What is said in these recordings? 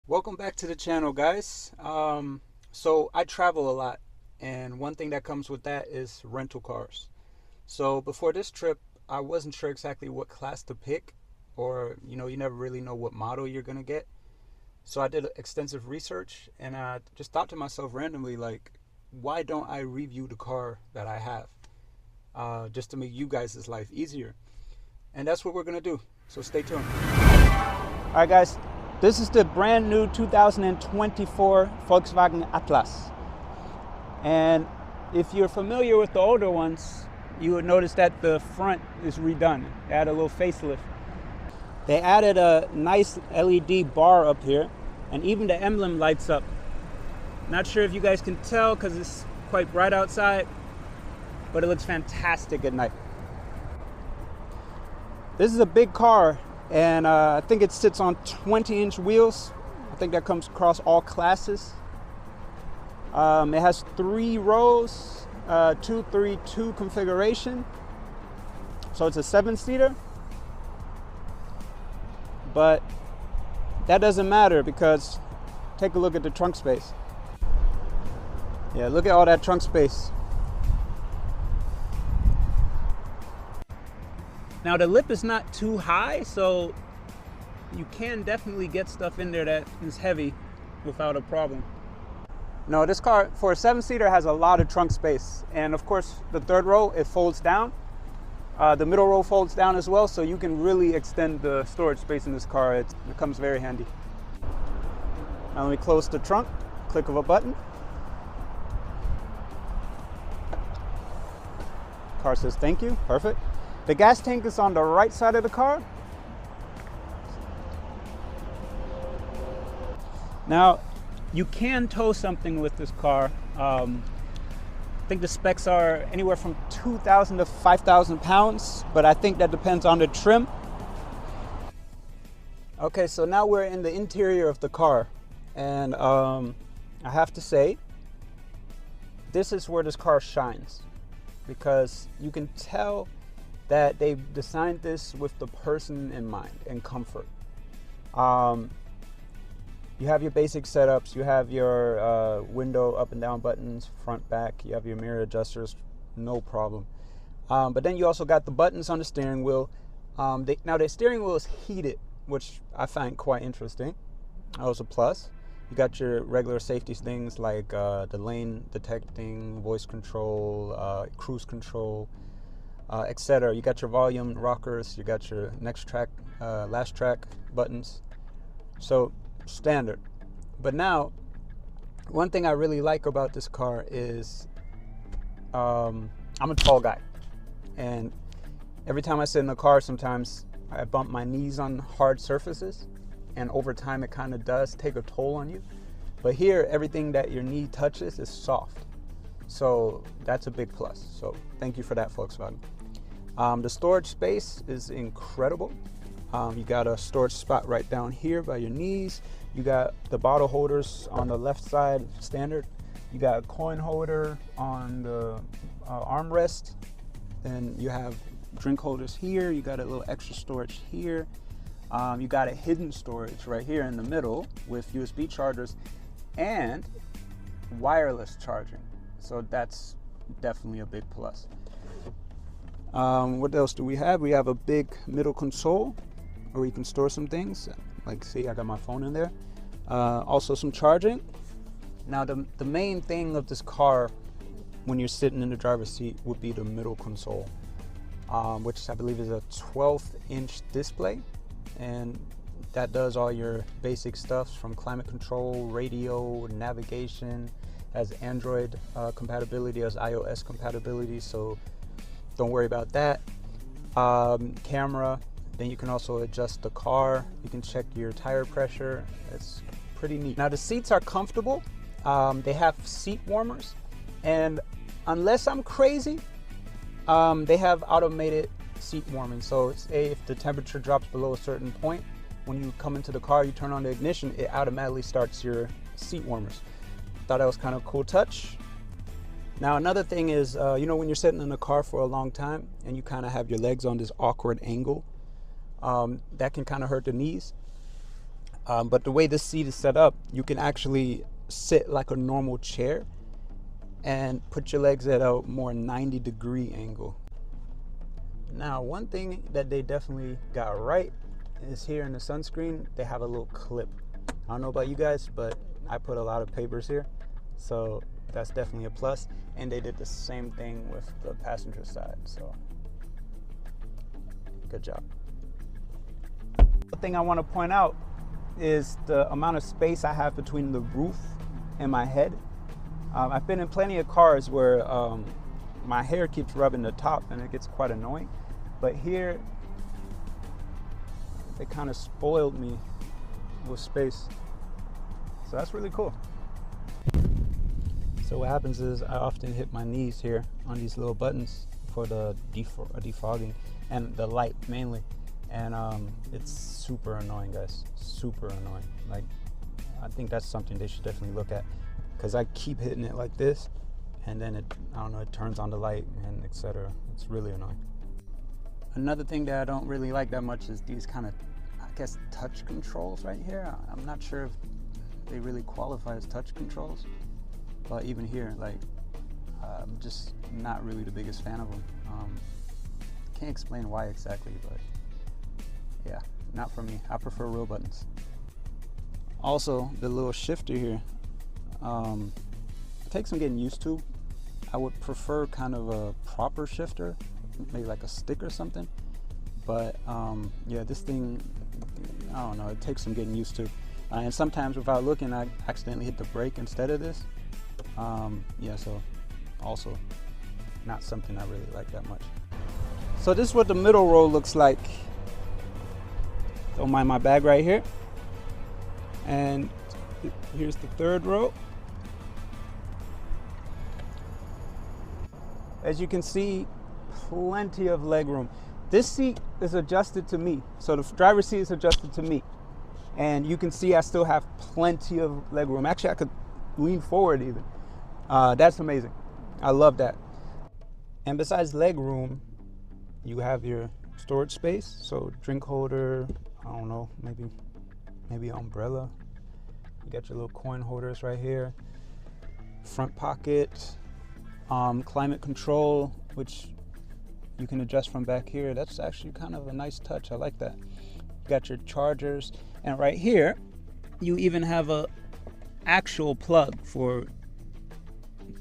Welcome back to the channel, guys. So I travel a lot, and one thing that comes with that is rental cars. So before this trip, I wasn't sure exactly what class to pick, or you never really know what model you're gonna get. So I did extensive research, and I just thought to myself randomly, like, why don't I review the car that I have, just to make you guys' life easier? And that's what we're gonna do. So stay tuned. All right, guys, this is the brand new 2024 Volkswagen Atlas. And if you're familiar with the older ones, you would notice that the front is redone. They added a little facelift. They added a nice LED bar up here, and even the emblem lights up. Not sure if you guys can tell because it's quite bright outside, but it looks fantastic at night. This is a big car, and I think it sits on 20-inch wheels. I think that comes across all classes. It has 3 rows, 2-3-2 configuration. So it's a 7-seater. But that doesn't matter because take a look at the trunk space. Yeah, look at all that trunk space. Now the lip is not too high, so you can definitely get stuff in there that is heavy without a problem. No, this car for a 7-seater has a lot of trunk space, and of course the third row, it folds down. The middle row folds down as well, so you can really extend the storage space in this car. It becomes very handy. Now let me close the trunk, click of a button. Car says thank you, perfect. The gas tank is on the right side of the car. Now, you can tow something with this car. I think the specs are anywhere from 2,000 to 5,000 pounds, but I think that depends on the trim. Okay, so now we're in the interior of the car, and I have to say, this is where this car shines, because you can tell that they've designed this with the person in mind and comfort. You have your basic setups. You have your window up and down buttons, front, back. You have your mirror adjusters, no problem. But then you also got the buttons on the steering wheel. Now the steering wheel is heated, which I find quite interesting. That was a plus. You got your regular safety things like the lane detecting, voice control, cruise control, etc. You got your volume rockers, you got your next track, last track buttons. So standard. But now, one thing I really like about this car is I'm a tall guy, and every time I sit in the car, sometimes I bump my knees on hard surfaces, and over time it kind of does take a toll on you. But here, everything that your knee touches is soft, so that's a big plus. So thank you for that, Volkswagen. The storage space is incredible. You got a storage spot right down here by your knees. You got the bottle holders on the left side, standard. You got a coin holder on the armrest. Then you have drink holders here. You got a little extra storage here. You got a hidden storage right here in the middle with USB chargers and wireless charging. So that's definitely a big plus. What else do we have? We have a big middle console where you can store some things. Like, see, I got my phone in there. Also some charging. Now, the main thing of this car when you're sitting in the driver's seat would be the middle console, which I believe is a 12-inch display. And that does all your basic stuff from climate control, radio, navigation, has Android compatibility, has iOS compatibility, so don't worry about that. Camera, then you can also adjust the car. You can check your tire pressure. It's pretty neat. Now the seats are comfortable. They have seat warmers, and unless I'm crazy, they have automated seat warming. So say if the temperature drops below a certain point, when you come into the car, you turn on the ignition, it automatically starts your seat warmers. Thought that was kind of a cool touch. Now another thing is, when you're sitting in the car for a long time and you kind of have your legs on this awkward angle, that can kind of hurt the knees. But the way this seat is set up, you can actually sit like a normal chair and put your legs at a more 90-degree angle. Now, one thing that they definitely got right is here in the sunscreen, they have a little clip. I don't know about you guys, but I put a lot of papers here, so that's definitely a plus. And they did the same thing with the passenger side, so good job. The thing I want to point out is the amount of space I have between the roof and my head. I've been in plenty of cars where my hair keeps rubbing the top and it gets quite annoying, but here they kind of spoiled me with space, so that's really cool. So what happens is I often hit my knees here on these little buttons for the defogging and the light mainly, and it's super annoying, guys, super annoying. Like, I think that's something they should definitely look at, because I keep hitting it like this and then it turns on the light and etc. It's really annoying. Another thing that I don't really like that much is these kind of, I guess, touch controls right here. I'm not sure if they really qualify as touch controls, but even here, like, I'm just not really the biggest fan of them. Can't explain why exactly, but yeah, not for me. I prefer real buttons. Also, the little shifter here, it takes some getting used to. I would prefer kind of a proper shifter, maybe like a stick or something, but yeah, this thing, I don't know, it takes some getting used to, and sometimes without looking I accidentally hit the brake instead of this. Yeah, so also not something I really like that much. So this is what the middle row looks like. Don't mind my bag right here, and here's the third row. As you can see, plenty of leg room. This seat is adjusted to me, so the driver's seat is adjusted to me, and you can see I still have plenty of leg room. Actually, I could lean forward even. That's amazing. I love that. And besides leg room, you have your storage space, so drink holder, I don't know, maybe umbrella. You got your little coin holders right here, front pocket, climate control, which you can adjust from back here. That's actually kind of a nice touch. I like that. You got your chargers, and right here you even have a actual plug for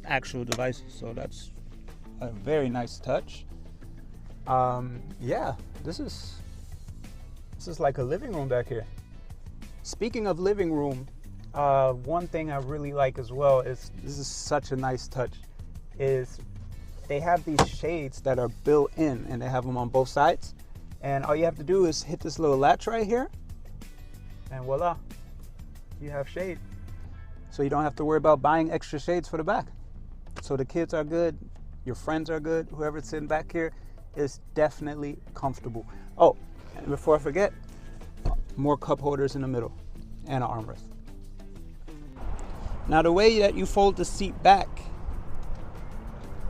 actual devices, so that's a very nice touch. Yeah, this is like a living room back here. Speaking of living room, one thing I really like as well is, this is such a nice touch, is they have these shades that are built in, and they have them on both sides, and all you have to do is hit this little latch right here, and voila, you have shade. So you don't have to worry about buying extra shades for the back. So the kids are good, your friends are good, whoever's sitting back here is definitely comfortable. Oh, and before I forget, more cup holders in the middle and an armrest. Now the way that you fold the seat back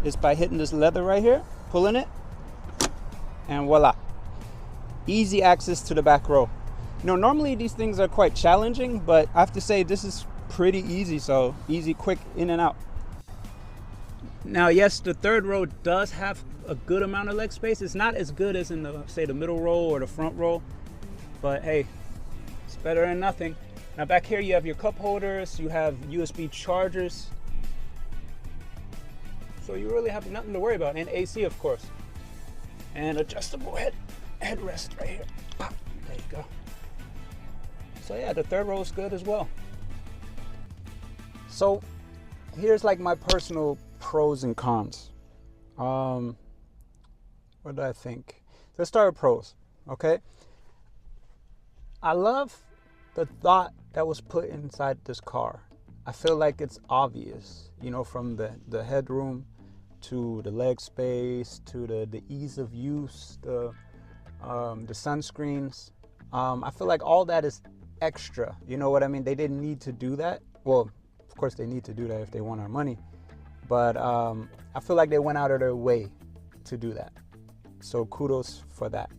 is by hitting this leather right here, pulling it, and voila. Easy access to the back row. You know, normally these things are quite challenging, but I have to say this is pretty easy, so easy, quick, in and out. Now, yes, the third row does have a good amount of leg space. It's not as good as in the, say, the middle row or the front row, but hey, it's better than nothing. Now back here you have your cup holders, you have USB chargers, so you really have nothing to worry about, and AC of course, and adjustable headrest right here. Pop. There you go. So yeah, the third row is good as well. So here's like my personal pros and cons. What do I think? Let's start with pros, okay? I love the thought that was put inside this car. I feel like it's obvious, you know, from the headroom to the leg space to the ease of use, the sunscreens. I feel like all that is extra, you know what I mean? They didn't need to do that. Well, of course they need to do that if they want our money, but I feel like they went out of their way to do that, so kudos for that.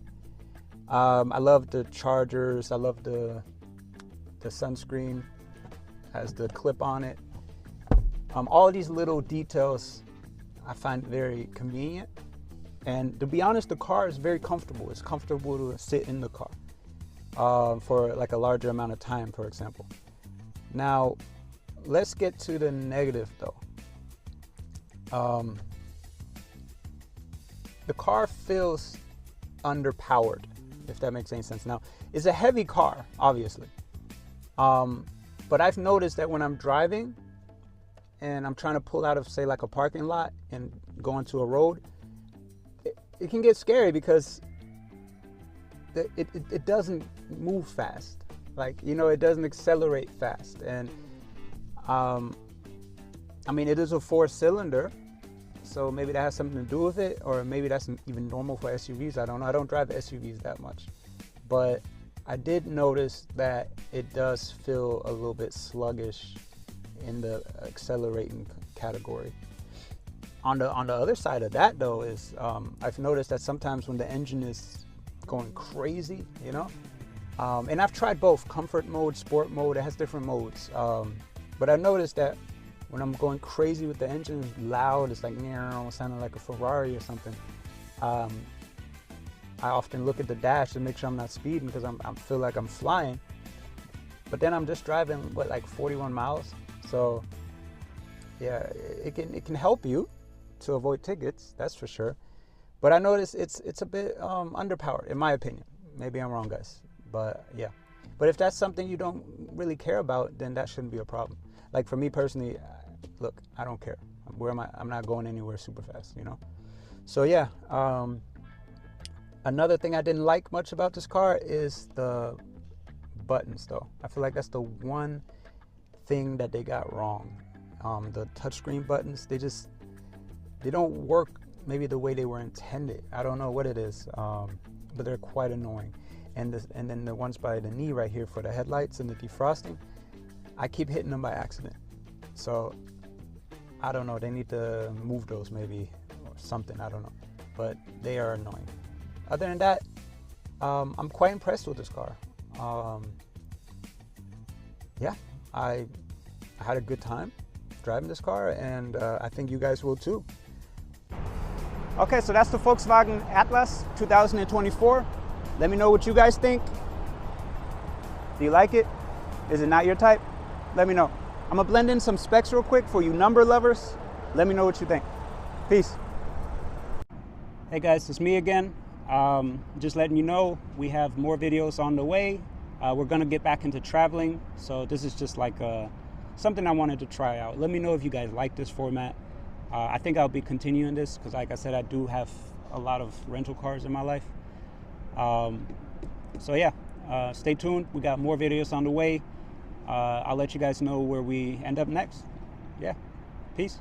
I love the chargers. I love the the sunscreen has the clip on it. All of these little details I find very convenient. And to be honest, the car is very comfortable. It's comfortable to sit in the car for like a larger amount of time, for example. Now, let's get to the negative though. The car feels underpowered, if that makes any sense. Now, it's a heavy car, obviously. But I've noticed that when I'm driving and I'm trying to pull out of, say, like a parking lot and go onto a road, it can get scary because it doesn't move fast. Like, you know, it doesn't accelerate fast. And I mean, it is a 4-cylinder, so maybe that has something to do with it, or maybe that's even normal for SUVs. I don't know. I don't drive SUVs that much, but I did notice that it does feel a little bit sluggish in the accelerating category. On the other side of that though is I've noticed that sometimes when the engine is going crazy, you know, and I've tried both comfort mode, sport mode. It has different modes, but I noticed that when I'm going crazy with the engine, it's loud, it's like sounding like a Ferrari or something. I often look at the dash to make sure I'm not speeding because I feel like I'm flying. But then I'm just driving, what, like 41 miles? So yeah, it can help you to avoid tickets, that's for sure. But I notice it's a bit underpowered, in my opinion. Maybe I'm wrong, guys. But yeah. But if that's something you don't really care about, then that shouldn't be a problem. Like for me personally, look, I don't care. Where am I? I'm not going anywhere super fast, you know? So yeah. Another thing I didn't like much about this car is the buttons though. I feel like that's the one thing that they got wrong. The touchscreen buttons, they don't work maybe the way they were intended. I don't know what it is, but they're quite annoying. And then the ones by the knee right here for the headlights and the defrosting, I keep hitting them by accident. So I don't know, they need to move those maybe or something, I don't know. But they are annoying. Other than that, I'm quite impressed with this car. Yeah, I had a good time driving this car, and I think you guys will too. Okay, so that's the Volkswagen Atlas 2024. Let me know what you guys think. Do you like it? Is it not your type? Let me know. I'm gonna blend in some specs real quick for you number lovers. Let me know what you think. Peace. Hey guys, it's me again. Just letting you know we have more videos on the way. We're gonna get back into traveling, so this is just like something I wanted to try out. Let me know if you guys like this format. I think I'll be continuing this because, like I said, I do have a lot of rental cars in my life. So yeah, stay tuned. We got more videos on the way. I'll let you guys know where we end up next. Yeah, peace.